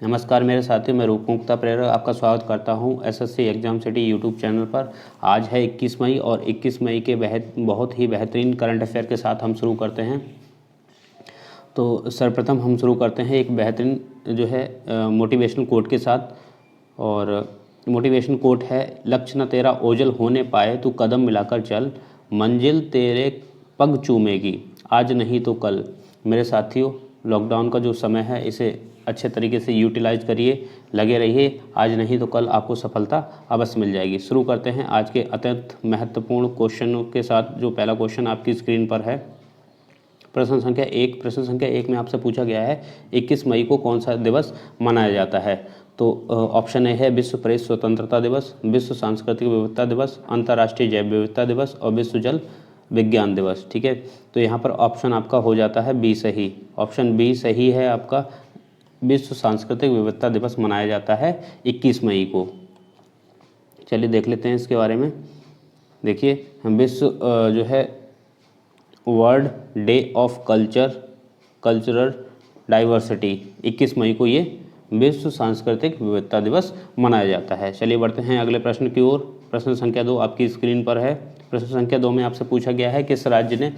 नमस्कार मेरे साथियों, मैं रूपमुक्ता प्रेरक आपका स्वागत करता हूं SSC exam city YouTube channel पर। आज है 21 मई और 21 मई के बहुत ही बेहतरीन करंट अफेयर के साथ हम शुरू करते हैं। तो सर्वप्रथम हम शुरू करते हैं एक बेहतरीन जो है मोटिवेशनल कोट के साथ। और मोटिवेशन कोट है, लक्ष्य न तेरा ओझल होने पाए तू कदम मिलाकर चल, मंजिल तेरे पग चूमेगी आज नहीं तो कल। मेरे साथियों, लॉकडाउन का जो समय है इसे अच्छे तरीके से यूटिलाइज करिए, लगे रहिए, आज नहीं तो कल आपको सफलता अवश्य मिल जाएगी। शुरू करते हैं आज के अत्यंत महत्वपूर्ण क्वेश्चनों के साथ। जो पहला क्वेश्चन आपकी स्क्रीन पर है, प्रश्न संख्या 1। प्रश्न संख्या 1 में आपसे पूछा गया है 21 मई को कौन सा दिवस मनाया जाता है। तो ऑप्शन ए है विश्व प्रेस स्वतंत्रता दिवस, विश्व सांस्कृतिक विविधता दिवस, अंतर्राष्ट्रीय जैव विविधता दिवस और विश्व जल विज्ञान दिवस। ठीक है, तो यहाँ पर ऑप्शन आपका हो जाता है बी सही। ऑप्शन बी सही है आपका, विश्व सांस्कृतिक विविधता दिवस मनाया जाता है 21 मई को। चलिए देख लेते हैं इसके बारे में। देखिए, विश्व जो है world day of cultural diversity, 21 मई को ये विश्व सांस्कृतिक विविधता दिवस मनाया जाता है। चलिए बढ़ते हैं अगले प्रश्न की ओर। प्रश्न संख्या 2 आपकी स्क्रीन पर है। प्रश्न संख्या 2 में आपसे पूछा गया है किस राज्य ने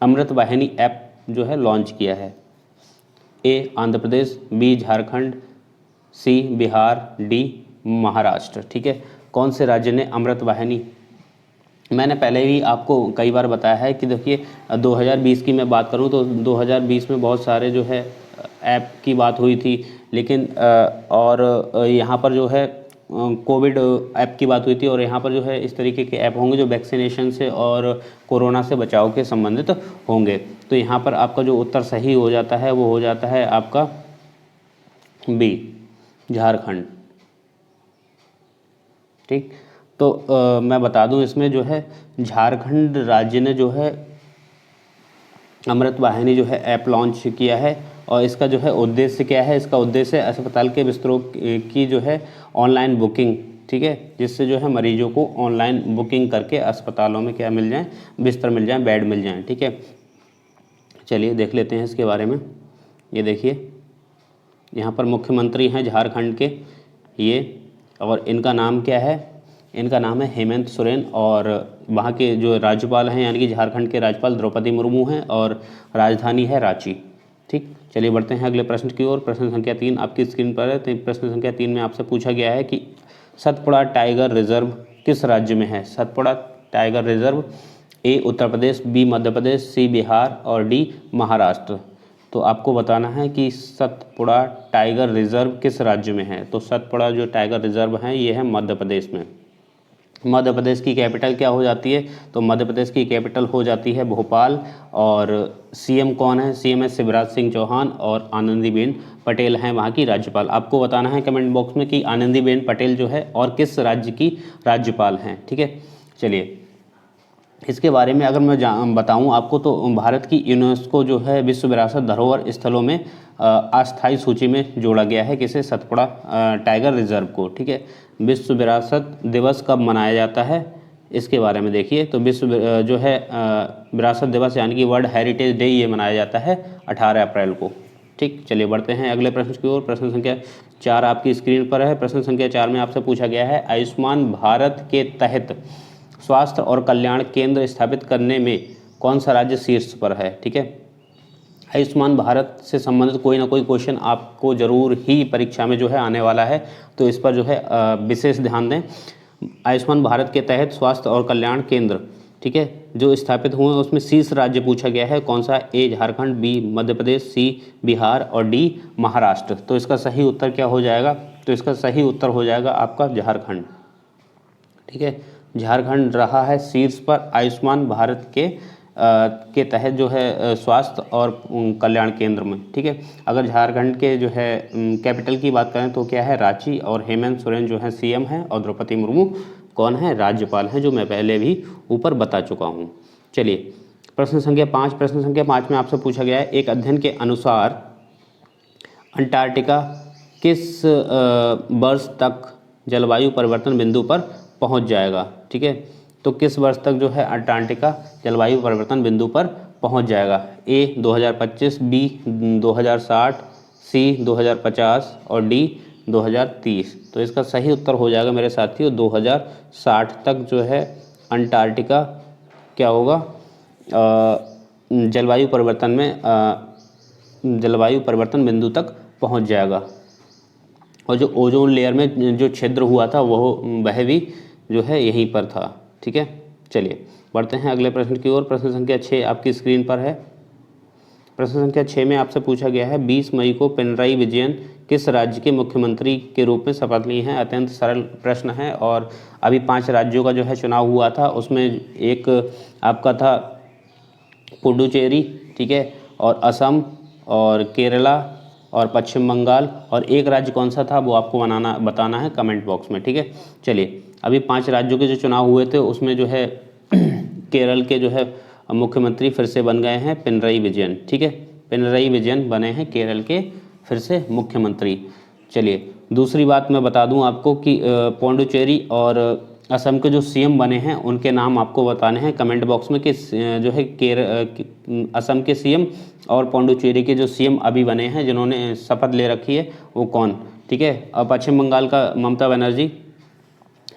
अमृत वाहिनी ऐप जो है लॉन्च किया है। ए आंध्र प्रदेश, बी झारखंड, सी बिहार, डी महाराष्ट्र। ठीक है, कौन से राज्य ने अमृत वाहिनी, मैंने पहले भी आपको कई बार बताया है कि देखिए 2020 की मैं बात करूं तो 2020 में बहुत सारे जो है ऐप की बात हुई थी, लेकिन और यहाँ पर जो है कोविड ऐप की बात हुई थी, और यहाँ पर जो है इस तरीके के ऐप होंगे जो वैक्सीनेशन से और कोरोना से बचाव के संबंधित होंगे। तो यहाँ पर आपका जो उत्तर सही हो जाता है वो हो जाता है आपका बी झारखंड। ठीक, तो मैं बता दूं इसमें जो है झारखंड राज्य ने जो है अमृत वाहिनी जो है ऐप लॉन्च किया है। और इसका जो है उद्देश्य क्या है, इसका उद्देश्य अस्पताल के बिस्तरों की जो है ऑनलाइन बुकिंग, ठीक है, जिससे जो है मरीजों को ऑनलाइन बुकिंग करके अस्पतालों में क्या मिल जाए, बिस्तर मिल जाए, बेड मिल जाए। ठीक है, चलिए देख लेते हैं इसके बारे में। ये देखिए, यहाँ पर मुख्यमंत्री हैं झारखंड के ये, और इनका नाम क्या है, इनका नाम है हेमंत सोरेन। और वहाँ के जो राज्यपाल हैं यानी कि झारखंड के राज्यपाल द्रौपदी मुर्मू हैं, और राजधानी है रांची। ठीक, चलिए बढ़ते हैं अगले प्रश्न की ओर। प्रश्न संख्या 3 आपकी स्क्रीन पर है। तो प्रश्न संख्या 3 में आपसे पूछा गया है कि सतपुड़ा टाइगर रिजर्व किस राज्य में है। सतपुड़ा टाइगर रिजर्व, ए उत्तर प्रदेश, बी मध्य प्रदेश, सी बिहार और डी महाराष्ट्र। तो आपको बताना है कि सतपुड़ा टाइगर रिजर्व किस राज्य में है। तो सतपुड़ा जो टाइगर रिजर्व है ये है मध्य प्रदेश में। मध्य प्रदेश की कैपिटल क्या हो जाती है, तो मध्य प्रदेश की कैपिटल हो जाती है भोपाल। और सीएम कौन है, सीएम है शिवराज सिंह चौहान, और आनंदीबेन पटेल हैं वहाँ की राज्यपाल। आपको बताना है कमेंट बॉक्स में कि आनंदीबेन पटेल जो है और किस राज्य की राज्यपाल हैं। ठीक है, चलिए इसके बारे में अगर मैं बताऊं आपको, तो भारत की यूनेस्को जो है विश्व विरासत धरोहर स्थलों में अस्थायी सूची में जोड़ा गया है किसे, सतपुड़ा टाइगर रिजर्व को। ठीक है, विश्व विरासत दिवस कब मनाया जाता है इसके बारे में देखिए। तो विश्व जो है विरासत दिवस यानी कि वर्ल्ड हेरिटेज डे ये मनाया जाता है 18 अप्रैल को। ठीक, चलिए बढ़ते हैं अगले प्रश्न की ओर। प्रश्न संख्या 4 आपकी स्क्रीन पर है। प्रश्न संख्या 4 में आपसे पूछा गया है आयुष्मान भारत के तहत स्वास्थ्य और कल्याण केंद्र स्थापित करने में कौन सा राज्य शीर्ष पर है। ठीक है, आयुष्मान भारत से संबंधित कोई ना कोई क्वेश्चन आपको जरूर ही परीक्षा में जो है आने वाला है, तो इस पर जो है विशेष ध्यान दें। आयुष्मान भारत के तहत स्वास्थ्य और कल्याण केंद्र, ठीक है, जो स्थापित हुए उसमें शीर्ष राज्य पूछा गया है कौन सा, ए झारखंड, बी मध्य प्रदेश, सी बिहार और डी महाराष्ट्र। तो इसका सही उत्तर क्या हो जाएगा, तो इसका सही उत्तर हो जाएगा आपका झारखंड। ठीक है, झारखंड रहा है शीर्ष पर आयुष्मान भारत के तहत जो है स्वास्थ्य और कल्याण केंद्र में। ठीक है, अगर झारखंड के जो है कैपिटल की बात करें तो क्या है, रांची, और हेमंत सोरेन जो है सीएम हैं, और द्रौपदी मुर्मू कौन है, राज्यपाल हैं, जो मैं पहले भी ऊपर बता चुका हूँ। चलिए प्रश्न संख्या 5। प्रश्न संख्या 5 में आपसे पूछा गया है एक अध्ययन के अनुसार अंटार्कटिका किस वर्ष तक जलवायु परिवर्तन बिंदु पर पहुंच जाएगा। ठीक है, तो किस वर्ष तक जो है अंटार्कटिका जलवायु परिवर्तन बिंदु पर पहुंच जाएगा, ए 2025, बी 2060, सी 2050 और डी 2030। तो इसका सही उत्तर हो जाएगा मेरे साथियों 2060 तक जो है अंटार्कटिका क्या होगा, जलवायु परिवर्तन बिंदु तक पहुंच जाएगा। और जो ओजोन लेयर में जो छिद्र हुआ था वह भी जो है यहीं पर था। ठीक है, चलिए बढ़ते हैं अगले प्रश्न की ओर। प्रश्न संख्या 6 आपकी स्क्रीन पर है। प्रश्न संख्या 6 में आपसे पूछा गया है 20 मई को पिनराई विजयन किस राज्य के मुख्यमंत्री के रूप में शपथ ली हैं। अत्यंत सरल प्रश्न है और अभी 5 राज्यों का जो है चुनाव हुआ था, उसमें एक आपका था पुडुचेरी, ठीक है, और असम और केरला और पश्चिम बंगाल, और एक राज्य कौन सा था वो आपको बताना है कमेंट बॉक्स में। ठीक है, चलिए अभी 5 राज्यों के जो चुनाव हुए थे उसमें जो है केरल के जो है मुख्यमंत्री फिर से बन गए हैं पिनराई विजयन। ठीक है, पिनराई विजयन बने हैं केरल के फिर से मुख्यमंत्री। चलिए दूसरी बात मैं बता दूं आपको कि पौंडुचेरी और असम के जो सीएम बने हैं उनके नाम आपको बताने हैं कमेंट बॉक्स में कि जो है असम के सीएम और पौंडुचेरी के जो सीएम अभी बने हैं जिन्होंने शपथ ले रखी है वो कौन। ठीक है, और पश्चिम बंगाल का ममता बनर्जी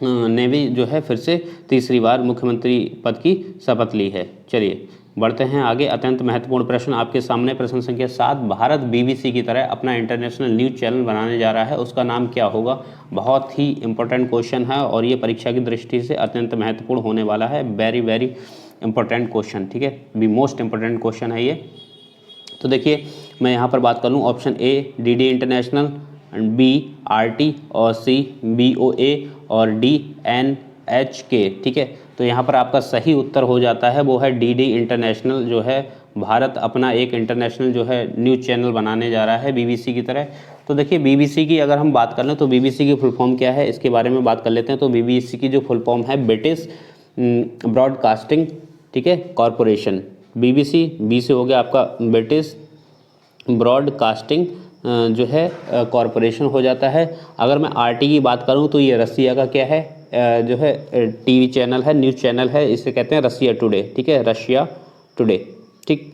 ने भी जो है फिर से तीसरी बार मुख्यमंत्री पद की शपथ ली है। चलिए बढ़ते हैं आगे। अत्यंत महत्वपूर्ण प्रश्न आपके सामने, प्रश्न संख्या 7। भारत बीबीसी की तरह अपना इंटरनेशनल न्यूज चैनल बनाने जा रहा है, उसका नाम क्या होगा। बहुत ही इंपॉर्टेंट क्वेश्चन है और ये परीक्षा की दृष्टि से अत्यंत महत्वपूर्ण होने वाला है। वेरी वेरी इंपॉर्टेंट क्वेश्चन, ठीक है, बी मोस्ट इंपॉर्टेंट क्वेश्चन है ये। तो देखिए मैं यहाँ पर बात कर लूँ, option A DD international, B RT, और सी बीओए, और डी एनएचके। ठीक है, तो यहाँ पर आपका सही उत्तर हो जाता है वो है डीडी इंटरनेशनल। जो है भारत अपना एक इंटरनेशनल जो है न्यूज़ चैनल बनाने जा रहा है बीबीसी की तरह। तो देखिए बीबीसी की अगर हम बात कर लें तो बीबीसी की फुल फॉर्म क्या है इसके बारे में बात कर लेते हैं। तो बीबीसी की जो फुल फॉर्म है ब्रिटिश ब्रॉडकास्टिंग, ठीक है, कॉरपोरेशन। बीबीसी बी से हो गया आपका ब्रिटिश ब्रॉडकास्टिंग जो है कॉरपोरेशन हो जाता है। अगर मैं आरटी की बात करूं तो ये रसिया का क्या है जो है टीवी चैनल है, न्यूज़ चैनल है, इसे कहते हैं रसिया टुडे। ठीक है, रशिया टुडे। ठीक,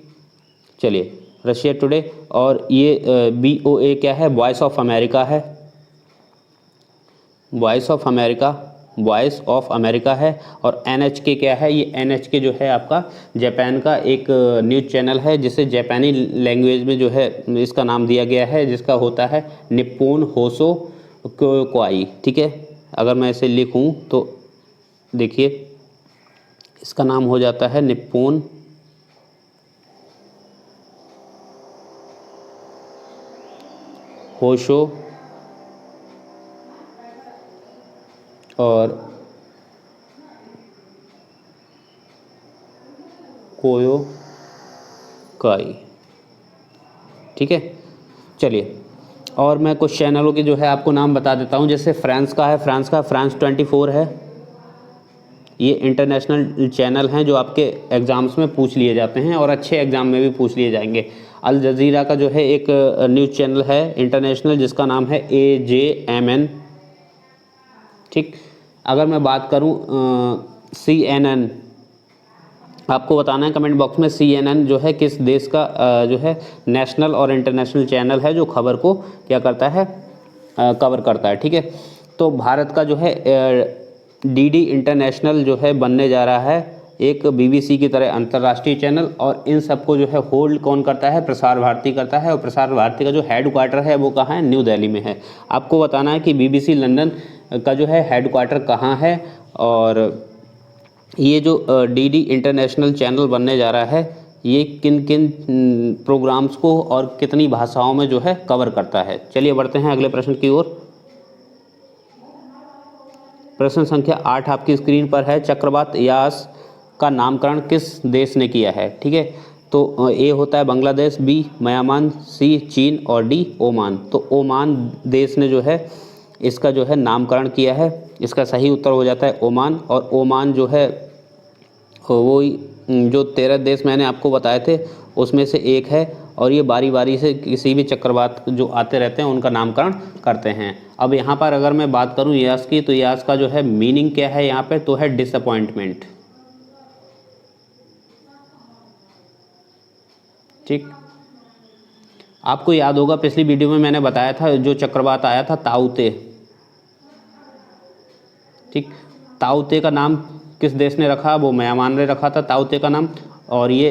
चलिए रशिया टुडे। और ये बीओए क्या है, वॉइस ऑफ अमेरिका है, voice of America, voice of America है। और एनएचके क्या है, ये एनएचके जो है आपका जापान का एक न्यूज़ चैनल है जिसे जापानी लैंग्वेज में जो है इसका नाम दिया गया है, जिसका होता है निप्पोन होसो क्योकुई। ठीक है, अगर मैं इसे लिखूं तो देखिए इसका नाम हो जाता है निप्पोन होशो और कोयोकाई। ठीक है, चलिए और मैं कुछ चैनलों के जो है आपको नाम बता देता हूं। जैसे फ्रांस का है, फ्रांस 24 है, ये इंटरनेशनल चैनल हैं जो आपके एग्ज़ाम्स में पूछ लिए जाते हैं और अच्छे एग्ज़ाम में भी पूछ लिए जाएंगे। अल जज़ीरा का जो है एक न्यूज़ चैनल है इंटरनेशनल जिसका नाम है AJMN। ठीक, अगर मैं बात करूं CNN, आपको बताना है कमेंट बॉक्स में CNN जो है किस देश का जो है नेशनल और इंटरनेशनल चैनल है जो खबर को क्या करता है, कवर करता है। ठीक है, तो भारत का जो है डीडी इंटरनेशनल जो है बनने जा रहा है एक बीबीसी की तरह अंतर्राष्ट्रीय चैनल, और इन सबको जो है होल्ड कौन करता है, प्रसार भारती करता है। और प्रसार भारती का जो हेड क्वार्टर है वो कहाँ है, न्यू दिल्ली में है। आपको बताना है कि बीबीसी लंदन का जो है हेड क्वार्टर कहाँ है, और ये जो डीडी इंटरनेशनल चैनल बनने जा रहा है ये किन किन प्रोग्राम्स को और कितनी भाषाओं में जो है कवर करता है। चलिए बढ़ते हैं अगले प्रश्न की ओर। प्रश्न संख्या 8 आपकी स्क्रीन पर है। चक्रवात यास का नामकरण किस देश ने किया है। ठीक है, तो ए होता है बांग्लादेश, बी म्यांमार, सी चीन, और डी ओमान। तो ओमान देश ने जो है इसका जो है नामकरण किया है। इसका सही उत्तर हो जाता है ओमान। और ओमान जो है वो जो 13 देश मैंने आपको बताए थे उसमें से एक है, और ये बारी बारी से किसी भी चक्रवात जो आते रहते हैं उनका नामकरण करते हैं। अब यहाँ पर अगर मैं बात करूँ यास की, तो यास का जो है मीनिंग क्या है यहाँ पे, तो है डिसअपॉइंटमेंट। ठीक, आपको याद होगा पिछली वीडियो में मैंने बताया था जो चक्रवात आया था ताऊते, ठीक, ताऊते का नाम किस देश ने रखा, वो म्यांमार ने रखा था ताऊते का नाम, और ये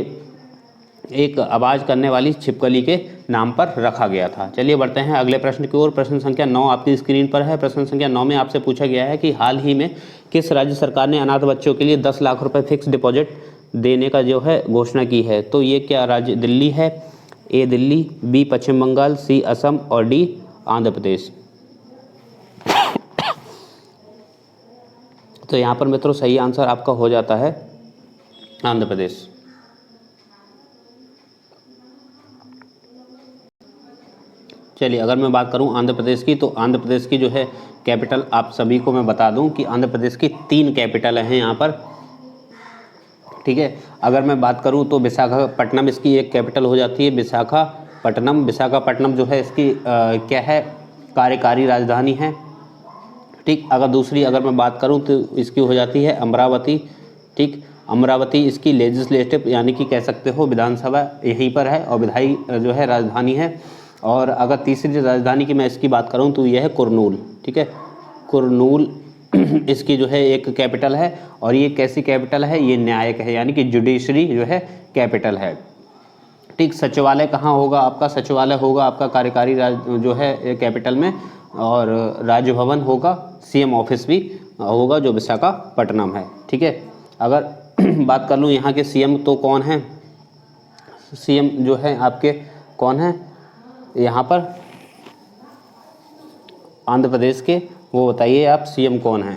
एक आवाज़ करने वाली छिपकली के नाम पर रखा गया था। चलिए बढ़ते हैं अगले प्रश्न की ओर। प्रश्न संख्या 9 आपकी स्क्रीन पर है। प्रश्न संख्या 9 में आपसे पूछा गया है कि हाल ही में किस राज्य सरकार ने अनाथ बच्चों के लिए 10 लाख रुपए फिक्स डिपॉजिट देने का जो है घोषणा की है। तो ये क्या राज्य, दिल्ली है, ए दिल्ली, बी पश्चिम बंगाल, सी असम और डी आंध्र प्रदेश। तो यहाँ पर मित्रों सही आंसर आपका हो जाता है आंध्र प्रदेश। चलिए अगर मैं बात करूं आंध्र प्रदेश की, तो आंध्र प्रदेश की जो है कैपिटल आप सभी को मैं बता दूं कि आंध्र प्रदेश की 3 कैपिटल हैं यहाँ पर, ठीक है। अगर मैं बात करूं तो विशाखापट्टनम इसकी एक कैपिटल हो जाती है, विशाखापट्टनम। विशाखापट्टनम जो है इसकी क्या है, कार्यकारी राजधानी है, ठीक। अगर दूसरी अगर मैं बात करूं तो इसकी हो जाती है अमरावती, ठीक। अमरावती इसकी लेजिस्लेटिव यानी कि कह सकते हो विधानसभा यहीं पर है और विधायी जो है राजधानी है। और अगर तीसरी राजधानी की मैं इसकी बात करूं तो यह है कुरनूल, ठीक है। कुरनूल इसकी जो है एक कैपिटल है, और ये कैसी कैपिटल है, ये न्यायिक है यानी कि जुडिशरी जो है कैपिटल है, ठीक। सचिवालय कहाँ होगा आपका, सचिवालय होगा आपका कार्यकारी जो है कैपिटल में, और राजभवन होगा, सीएम ऑफिस भी होगा जो विशाखापट्टनम है, ठीक है। अगर बात कर लूँ यहाँ के सीएम तो कौन है, सीएम जो है आपके कौन है यहाँ पर आंध्र प्रदेश के, वो बताइए आप सीएम कौन है।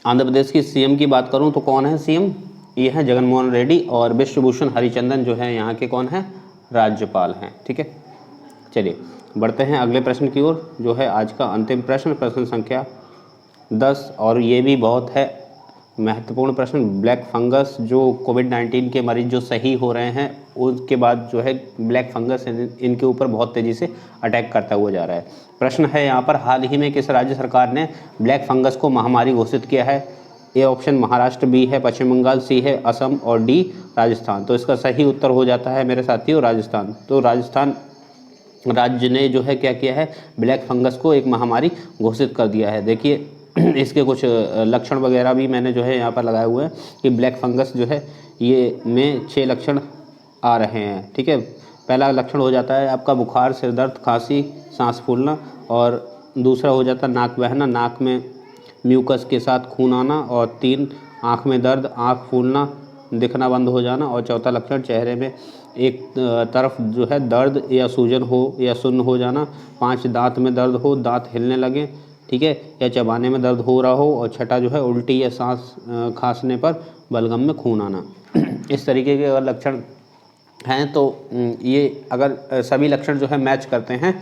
आंध्र प्रदेश की सीएम की बात करूं तो कौन है सीएम, ये है जगनमोहन रेड्डी, और विश्वभूषण हरिचंदन जो है यहाँ के कौन है, राज्यपाल हैं, ठीक है। चलिए बढ़ते हैं अगले प्रश्न की ओर, जो है आज का अंतिम प्रश्न, प्रश्न संख्या 10, और ये भी बहुत है महत्वपूर्ण प्रश्न। ब्लैक फंगस जो कोविड-19 के मरीज जो सही हो रहे हैं उसके बाद जो है ब्लैक फंगस इनके ऊपर बहुत तेज़ी से अटैक करता हुआ जा रहा है। प्रश्न है यहाँ पर, हाल ही में किस राज्य सरकार ने ब्लैक फंगस को महामारी घोषित किया है। ए ऑप्शन महाराष्ट्र, बी है पश्चिम बंगाल, सी है असम और डी राजस्थान। तो इसका सही उत्तर हो जाता है मेरे साथियों राजस्थान। तो राजस्थान राज्य ने जो है क्या किया है, ब्लैक फंगस को एक महामारी घोषित कर दिया है। देखिए इसके कुछ लक्षण वगैरह भी मैंने जो है यहाँ पर लगाए हुए हैं कि ब्लैक फंगस जो है ये में 6 लक्षण आ रहे हैं, ठीक है। पहला लक्षण हो जाता है आपका बुखार, सिर दर्द, खांसी, सांस फूलना, और दूसरा हो जाता है नाक बहना, नाक में म्यूकस के साथ खून आना, और 3 आँख में दर्द, आँख फूलना, दिखना बंद हो जाना, और चौथा लक्षण चेहरे में एक तरफ जो है दर्द या सूजन हो या सुन्न हो जाना, 5 दांत में दर्द हो, दांत हिलने लगे, ठीक है, या चबाने में दर्द हो रहा हो, और छठा जो है उल्टी या सांस खांसने पर बलगम में खून आना। इस तरीके के अगर लक्षण हैं तो ये अगर सभी लक्षण जो है मैच करते हैं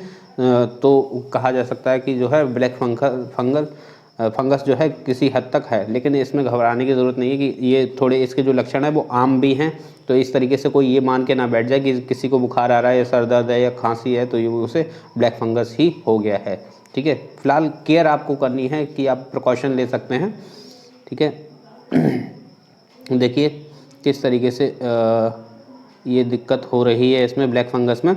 तो कहा जा सकता है कि जो है ब्लैक फंगस जो है किसी हद तक है, लेकिन इसमें घबराने की ज़रूरत नहीं है कि ये थोड़े इसके जो लक्षण है वो आम भी हैं। तो इस तरीके से कोई ये मान के ना बैठ जाए कि किसी को बुखार आ रहा है या सर दर्द है या खांसी है तो ये उसे ब्लैक फंगस ही हो गया है, ठीक है। फिलहाल केयर आपको करनी है कि आप प्रिकॉशन ले सकते हैं, ठीक है। देखिए किस तरीके से ये दिक्कत हो रही है इसमें ब्लैक फंगस में।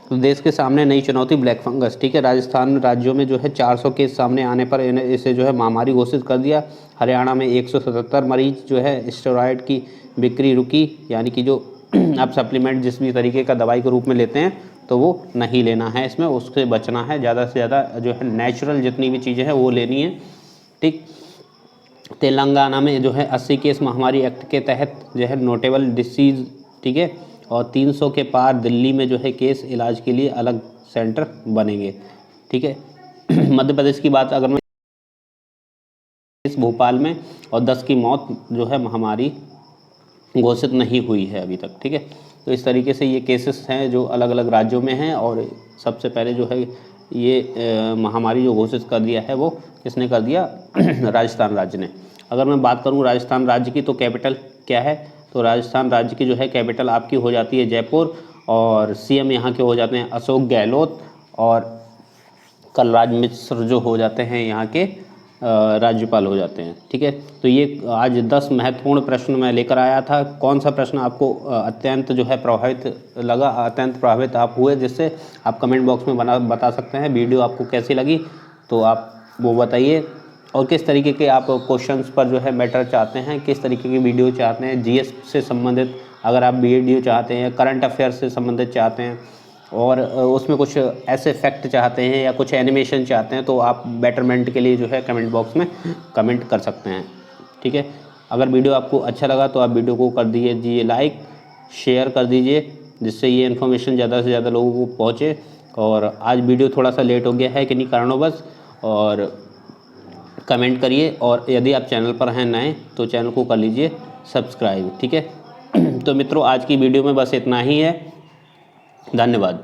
तो देश के सामने नई चुनौती ब्लैक फंगस, ठीक है। राजस्थान राज्यों में जो है 400 केस सामने आने पर इसे जो है महामारी घोषित कर दिया। हरियाणा में 177 मरीज जो है स्टेरॉयड की बिक्री रुकी, यानी कि जो आप सप्लीमेंट जिस भी तरीके का दवाई के रूप में लेते हैं तो वो नहीं लेना है, इसमें उससे बचना है, ज़्यादा से ज़्यादा जो है नेचुरल जितनी भी चीज़ें हैं वो लेनी है, ठीक। तेलंगाना में जो है 80 केस महामारी एक्ट के तहत जो है नोटेबल डिसीज़, ठीक है, और 300 के पार दिल्ली में जो है केस इलाज के लिए अलग सेंटर बनेंगे, ठीक है। मध्य प्रदेश की बात अगर मैं इस भोपाल में, और 10 की मौत जो है महामारी घोषित नहीं हुई है अभी तक, ठीक है। तो इस तरीके से ये केसेस हैं जो अलग अलग राज्यों में हैं, और सबसे पहले जो है ये महामारी जो घोषित कर दिया है वो किसने कर दिया, राजस्थान राज्य ने। अगर मैं बात करूं राजस्थान राज्य की तो कैपिटल क्या है, तो राजस्थान राज्य की जो है कैपिटल आपकी हो जाती है जयपुर, और सीएम यहाँ के हो जाते हैं अशोक गहलोत, और कलराज मिश्र जो हो जाते हैं यहाँ के राज्यपाल हो जाते हैं। ठीक है, तो ये आज 10 महत्वपूर्ण प्रश्न मैं लेकर आया था। कौन सा प्रश्न आपको अत्यंत जो है प्रभावित लगा, अत्यंत प्रभावित आप हुए, जिससे आप कमेंट बॉक्स में बता सकते हैं। वीडियो आपको कैसी लगी तो आप वो बताइए, और किस तरीके के आप क्वेश्चंस पर जो है मैटर चाहते हैं, किस तरीके की वीडियो चाहते हैं, जीएस से संबंधित अगर आप वीडियो चाहते हैं, करंट अफेयर से संबंधित चाहते हैं, और उसमें कुछ ऐसे फैक्ट चाहते हैं या कुछ एनिमेशन चाहते हैं, तो आप बेटरमेंट के लिए जो है कमेंट बॉक्स में कमेंट कर सकते हैं। ठीक है, अगर वीडियो आपको अच्छा लगा तो आप वीडियो को कर दीजिए लाइक, शेयर कर दीजिए, जिससे ये इन्फॉर्मेशन ज़्यादा से ज़्यादा लोगों को पहुँचे। और आज वीडियो थोड़ा सा लेट हो गया है किन्हीं कारणोंवश, और कमेंट करिए, और यदि आप चैनल पर हैं नए तो चैनल को कर लीजिए सब्सक्राइब। ठीक है, तो मित्रों आज की वीडियो में बस इतना ही है। धन्यवाद।